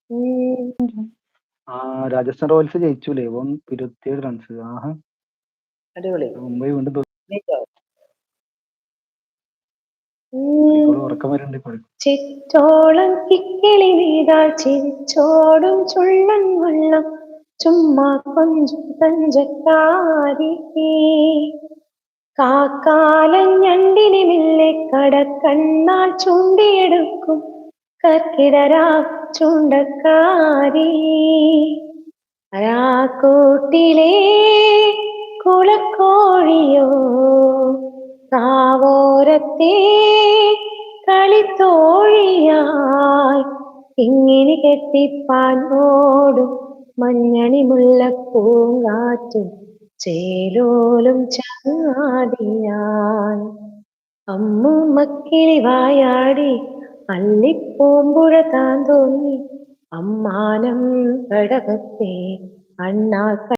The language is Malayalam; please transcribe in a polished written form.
ഉം. രാജസ്ഥാൻ റോയൽസ് ജയിച്ചൂലേ? 27 റൺസ്. ആഹാ! അടിപൊളി. മുംബൈ വീണ്ടും തോറ്റു. ജയിച്ചോ? കോഴിക്കോട് ഉറക്കം വരുന്നുണ്ട് ഇപ്പോൾ. ചിറ്റോളം കിക്കിളി നീതാൽ ചിരിച്ചോടും ചുള്ളൻ വള്ളം ചുമ്മാ കൊഞ്ചും തഞ്ചക്കാരി കാക്കാലൻ ഞണ്ടിനെ മെല്ലെ കടക്കണ്ണാൽ ചൂണ്ടിയെടുക്കും കർക്കിടരാ ചൂണ്ടക്കാരി കൂട്ടിലെ കുളക്കോഴിയോ കാവോരത്തെ കളിത്തോഴിയായി ഇങ്ങനെ കെട്ടിപ്പാഞ്ഞോടും മഞ്ഞണി മുല്ലപ്പൂങ്കാറ്റും ചേലോലും ചങ്ങാതിയായി അമ്മൂമ്മക്കിളി വായാടി അള്ളിപ്പൂമ്പുഴ താൻ തോന്നി അമ്മാനം കടകത്തെ അണ്ണാ